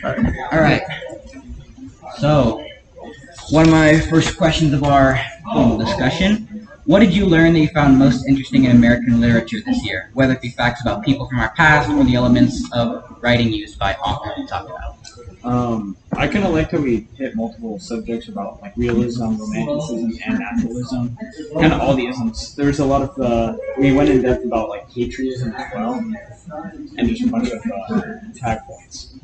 All right. So, one of my first questions of our discussion: what did you learn that you found most interesting in American literature this year? Whether it be facts about people from our past or the elements of writing used by authors we talked about. I kind of liked how we hit multiple subjects about like realism, romanticism, and naturalism, kind of all the isms. There's a lot of we went in depth about like patriotism as well, and just a bunch of tag points.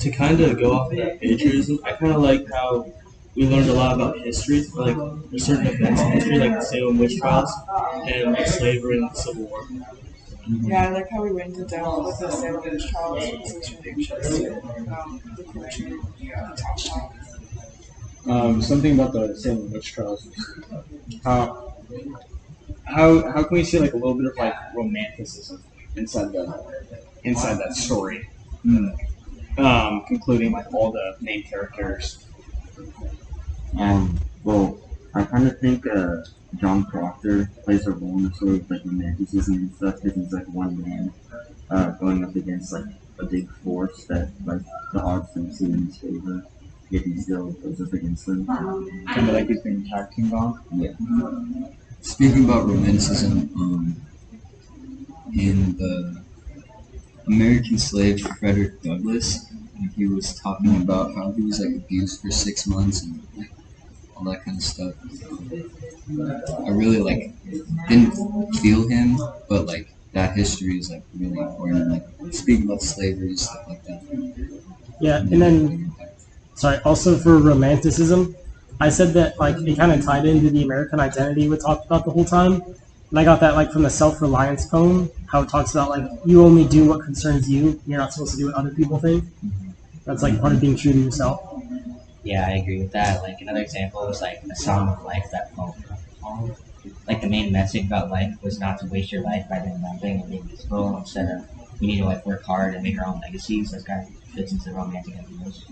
To kind of go off of that patriotism, I kind of like how we learned a lot about history, like certain events in history, like the Salem witch trials and like slavery and the Civil War. Yeah, I like how we went into depth with the Salem witch trials. It was really interesting. The culture, the topic. Something about the Salem witch trials. How how can we see like a little bit of like romanticism inside that story? Concluding like all the main characters. Well, I kind of think John Proctor plays a role in the sort of like romanticism and stuff because he's like one man going up against like a big force that like the odds don't seem in his favor. Yet he still goes up against them. Kind of like he's being tag team on. Yeah. Speaking about romanticism, in the American slave Frederick Douglass, he was talking about how he was like abused for 6 months and like all that kind of stuff. I really like didn't feel him, but like that history is like really important. Like speaking about slavery and stuff like that. Yeah, and then, sorry, also for romanticism, I said that like it kind of tied into the American identity we talked about the whole time. And I got that like from the self-reliance poem, how it talks about like you only do what concerns you. You're not supposed to do what other people think. That's like part of being true to yourself. Yeah, I agree with that. Like another example was like a song of life that poem. Like the main message about life was not to waste your life by doing nothing and being useful. Instead of you need to like work hard and make your own legacies. That kind of fits into the romantic ideals.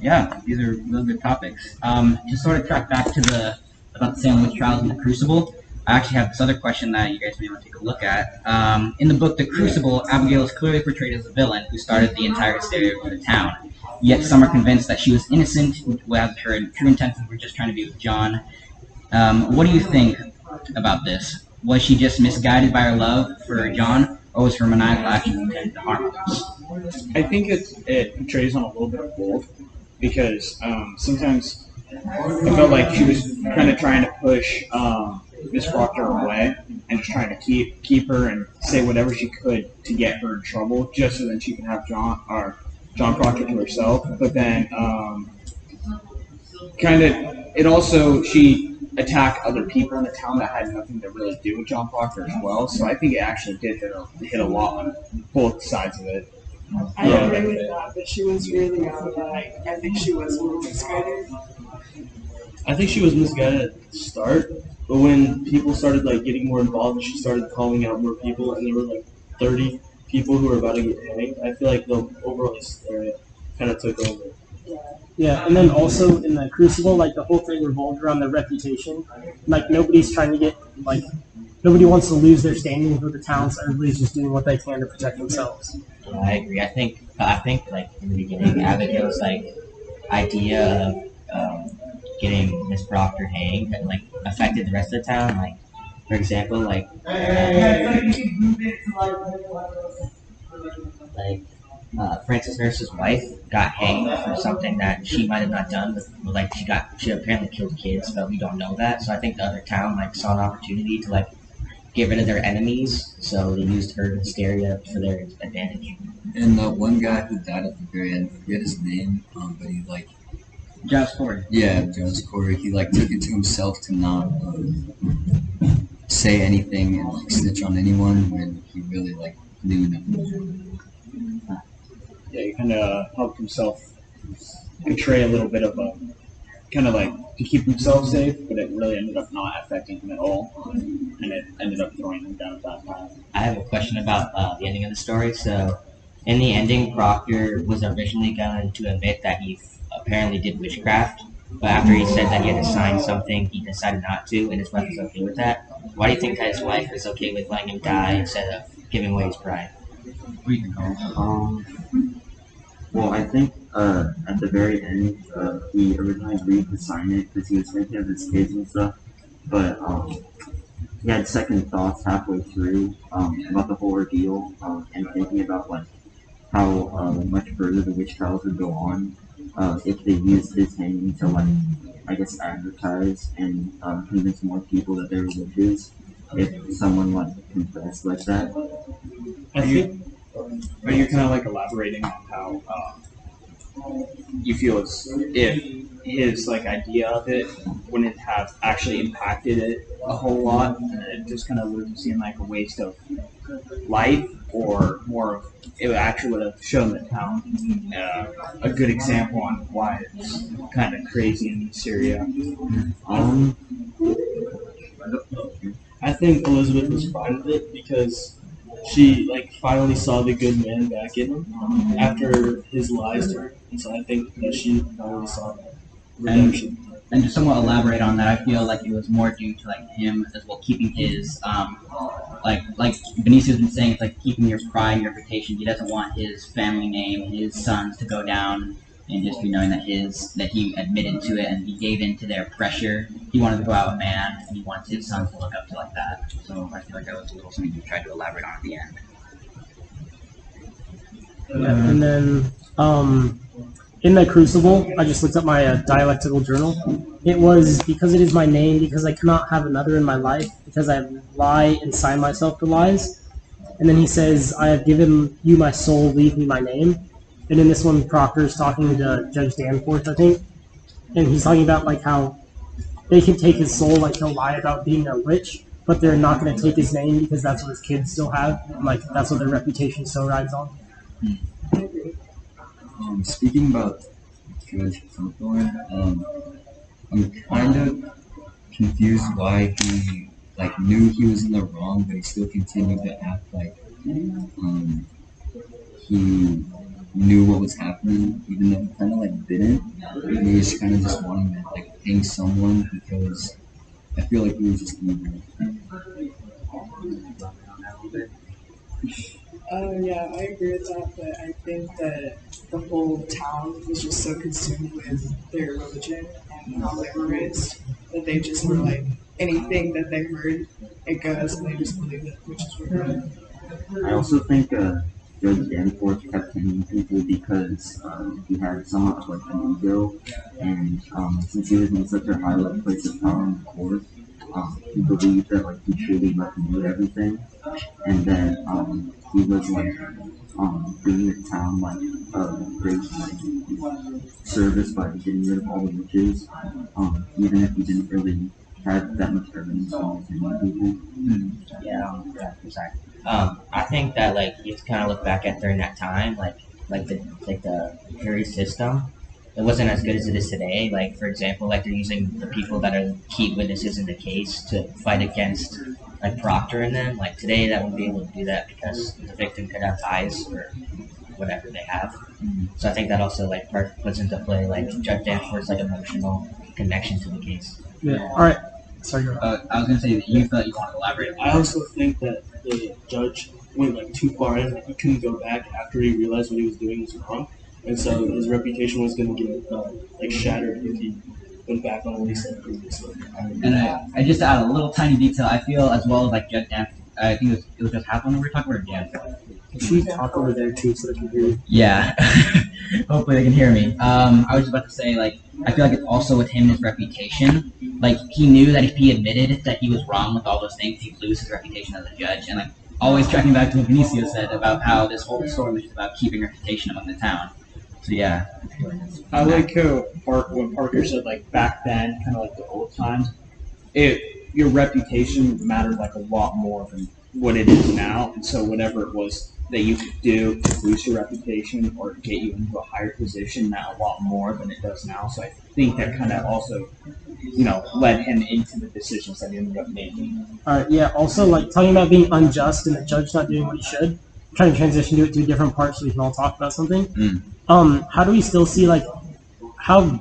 Yeah, these are really good topics. To sort of track back to about the Salem witch trials and the Crucible, I actually have this other question that you guys may want to take a look at. In the book The Crucible, Abigail is clearly portrayed as a villain who started the entire hysteria of the town. Yet some are convinced that she was innocent, whereas her true intentions were just trying to be with John. What do you think about this? Was she just misguided by her love for John, or was her maniacal actions intended to harm others? I think it portrays on a little bit of both because sometimes I felt like she was kind of trying to push Miss Proctor away and just trying to keep her and say whatever she could to get her in trouble, just so that she can have John Proctor to herself. But then it also she attacked other people in the town that had nothing to really do with John Proctor as well. So I think it actually did hit a lot on both sides of it. I agree with that, but she was really I think she was a little misguided. I think she was misguided at the start, but when people started like getting more involved and she started calling out more people, and there were like 30 people who were about to get hanged, I feel like the overall hysteria kind of took over. Yeah, and then also in the Crucible, like the whole thing revolved around their reputation. Like nobody's trying to get like nobody wants to lose their standing with the town, so everybody's just doing what they can to protect themselves. Yeah, I agree. I think like in the beginning, Abigail's like idea of getting Miss Proctor hanged and like affected the rest of the town. Like for example, like Francis Nurse's wife got hanged for something that she might have not done, but like she apparently killed kids, but we don't know that. So I think the other town like saw an opportunity to like get rid of their enemies, so they used her hysteria for their advantage. And the one guy who died at the very end, I forget his name, but he like Giles Corey. yeah, Jones Corey. He like took it to himself to not say anything and like snitch on anyone when he really like knew nothing. Yeah, he kind of helped himself portray a little bit of a kind of like to keep himself safe, but it really ended up not affecting him at all, and it ended up throwing him down a bad path. I have a question about the ending of the story. So, in the ending, Proctor was originally going to admit that he apparently did witchcraft, but after he said that he had to sign something, he decided not to, and his wife was okay with that. Why do you think that his wife is okay with letting him die instead of giving away his pride? What do you think, Carl? Well, I think at the very end, he originally agreed to sign it because he was thinking of his kids and stuff. But he had second thoughts halfway through about the whole ordeal and thinking about like how much further the witch trials would go on if they used his hanging to like I guess advertise and convince more people that they were witches. If someone like confessed like that, I think Are you kind of like elaborating on how you feel as if his like idea of it wouldn't have actually impacted it a whole lot, and it just kind of would have seemed like a waste of life, or more of it actually would have shown the town a good example on why it's kind of crazy in Syria. um, I think Elizabeth was fine with it because she like finally saw the good man back in him after his lies to her, and so I think that she finally saw that redemption. And to somewhat elaborate on that, I feel like it was more due to like him as well keeping his like Benicio has been saying, it's like keeping your pride, your reputation. He doesn't want his family name, his sons to go down in history, knowing that he admitted to it and he gave in to their pressure. He wanted to go out a man, and he wants his sons to look up to like that. So I feel like that was a little something he tried to elaborate on at the end. Yeah, and then in the Crucible, I just looked up my dialectical journal. It was because it is my name, because I cannot have another in my life, because I lie and sign myself to lies. And then he says, I have given you my soul, leave me my name. And in this one, Proctor's talking to Judge Danforth, I think. And he's talking about like how they can take his soul, like he'll lie about being a witch, but they're not going to take his name because that's what his kids still have. And, like that's what their reputation so rides on. Speaking about Judge Hawthorne, I'm kind of confused why he like knew he was in the wrong, but he still continued to act like he knew what was happening, even though he kind of like didn't. He was kind of just wanting to like hang someone because I feel like he was just evil. Yeah, I agree with that, but I think that the whole town was just so consumed with their religion and how they were raised that they just were like, anything that they heard, it goes, and they just believe it, which is weird. I also think Judge Danforth kept hanging people because he had somewhat of like an ego, and since he was in such a high like, place of power in the court, he believed that like he truly like knew everything, and that he was like doing the town like great like, service by getting rid of all the witches, even if he didn't really have that much evidence on people. Yeah, exactly. I think that like you kind of look back at during that time, the jury system, it wasn't as good as it is today. Like for example, like they're using the people that are key witnesses in the case to fight against like Proctor and them. Like today, that wouldn't be able to do that because the victim could have ties or whatever they have. So I think that also like puts into play like Judge Danforth's like emotional connection to the case. Yeah. All right. Sorry. Go ahead. I was gonna say that you felt you wanted to elaborate. I also think that the judge went like too far in. He couldn't go back after he realized what he was doing was wrong, and so his reputation was going to get like shattered if he went back on what he said previously. And I just to add a little tiny detail, I feel as well as like Judge Danforth. I think it was just Hathaway we were talking about Danforth. Can you talk over there too so they can hear you? Yeah. Hopefully they can hear me. I was just about to say, like, I feel like it's also with him and his reputation. Like, he knew that if he admitted that he was wrong with all those things, he'd lose his reputation as a judge. And, like, always tracking back to what Benicio said about how this whole story was just about keeping reputation among the town. So, yeah. I like how when Parker said like back then, kind of like the old times, your reputation mattered like a lot more than what it is now, and so whatever it was that you could do to boost your reputation or get you into a higher position meant a lot more than it does now. So I think that kind of also, led him into the decisions that he ended up making. All right. Yeah. Also, like talking about being unjust and the judge not doing what he should. I'm trying to transition to it to a different part so we can all talk about something. How do we still see how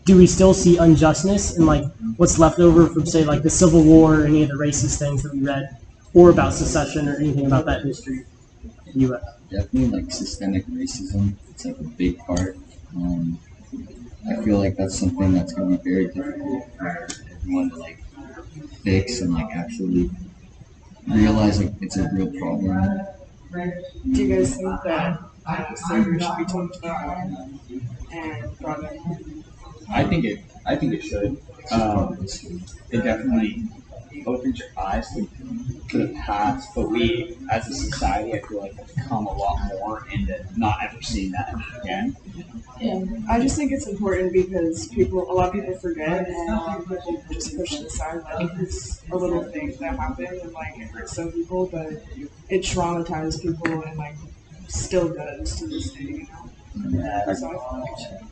do we still see unjustness in like what's left over from say like the Civil War or any of the racist things that we read, or about secession or anything about that history? U.S. definitely like systemic racism. It's like a big part. I feel like that's something that's going to be very difficult for everyone to like fix and like actually realize like it's a real problem. Do you guys think that slavery should be talked about and brought up? I think it should. It definitely opens your eyes to the past, but we as a society, I feel like have come a lot more into not ever seeing that again. I just think it's important because a lot of people forget, and people just push it aside. Like it's a little thing that happened, and like it hurt some people, but it traumatized people, and like still does to this day. You know? Yeah, So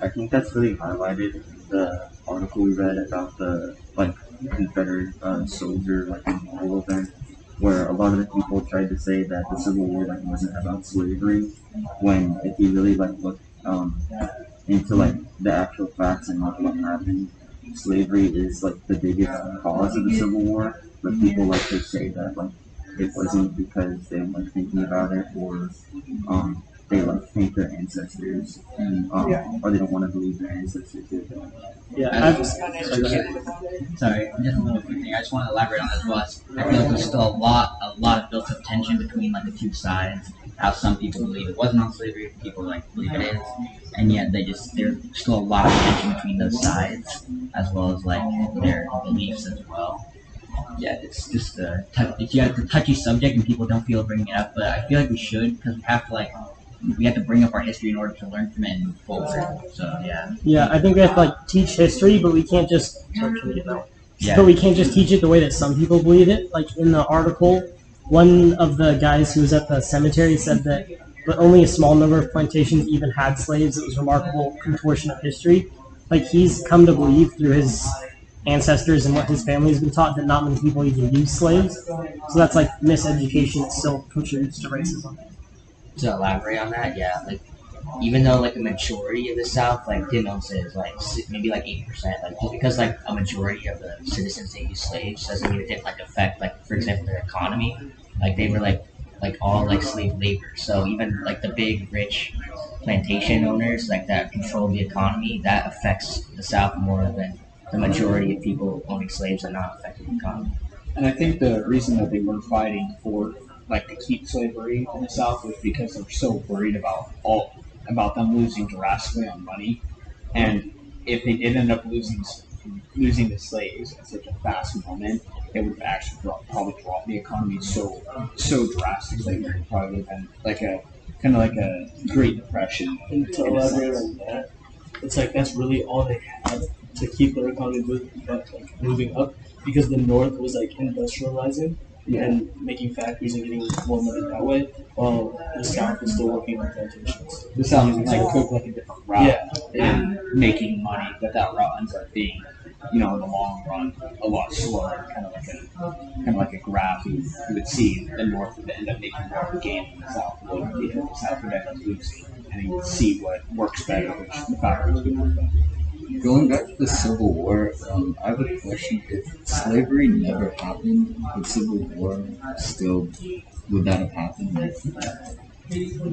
I think that's really highlighted in the article we read about the like Confederate soldier like memorial event, where a lot of the people tried to say that the Civil War like wasn't about slavery, when if you really like look into like the actual facts and like what happened, slavery is like the biggest cause of the Civil War. But people like to say that like it wasn't because they were like thinking about it or they like think their ancestors or they don't want to believe their ancestors did that. Yeah, I I've, just kind of educated about it. Sorry, just a little quick thing. I just want to elaborate on this. Was I feel like there's still a lot of built-up tension between like the two sides. How some people believe it wasn't on slavery, people like believe it is, and yet there's still a lot of tension between those sides, as well as like their beliefs as well. Yeah, it's just it's a touchy subject, and people don't feel bringing it up. But I feel like we should, because we have to bring up our history in order to learn from it and move forward. So yeah. yeah, I think we have to like teach history, but we can't just. Sorry, can you get that? Yeah. But we can't just teach it the way that some people believe it. Like in the article, one of the guys who was at the cemetery said that but only a small number of plantations even had slaves. It was a remarkable contortion of history. Like he's come to believe through his ancestors and what his family has been taught that not many people even use slaves. So that's like miseducation that still contributes to racism. To elaborate on that, yeah, like even though like a majority of the South like didn't own slaves, like maybe like 80%, like just because like a majority of the citizens that use slaves doesn't mean it didn't like affect like for example their economy. Like they were like all like slave labor. So even like the big rich plantation owners like that control the economy, that affects the South more than the majority of people owning slaves are not affecting the economy. And I think the reason that they were fighting for like to keep slavery in the South was because they were so worried about them losing drastically on money, and if they did end up losing the slaves at such a fast moment, it would have actually probably dropped the economy so drastically. It would probably have been like a kind of like a Great Depression. And to elaborate on that, it's like that's really all they had to keep their economy moving up because the North was like industrializing and making factories and getting more money that way, while the South is still working on plantations. The South took like a different route in making money, but that route ends up being, in the long run, a lot slower, kind of like a graph. You would see the North would end up making more of a gain than the South would, because the South would end up losing, and you would see what works better, which the factories would work better. Going back to the Civil War, I have a question. If slavery never happened, would Civil War still, would that have happened? It's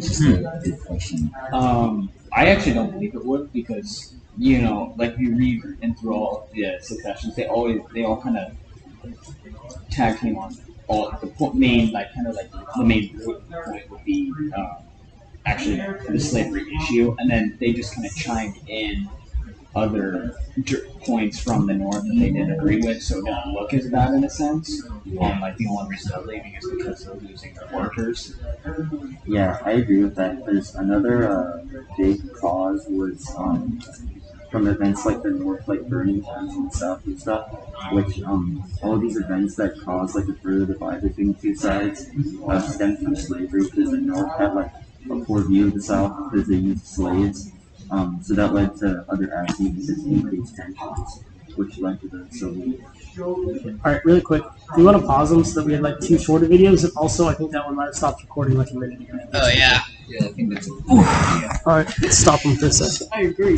just a big question. I actually don't believe it would because, like you read and through all the secessions, they all kind of tag team on all the main, like kind of like the main point would be actually the slavery issue, and then they just kind of chimed in other points from the North that they didn't agree with, so it didn't look as bad in a sense. Like the only reason they're leaving is because they're losing their workers. Yeah, I agree with that. There's another big cause was from events like the North, like burning towns in the South and stuff, which all of these events that caused like a further divide between the two sides stemmed from slavery because the North had like a poor view of the South because they used slaves. So that led to other actions that increased tensions, which led to the Civil War. All right, really quick. Do you want to pause them so that we had like two shorter videos? And also, I think that one might have stopped recording like a minute ago. Oh yeah. Yeah, I think that's All right, stop them for a second. I agree.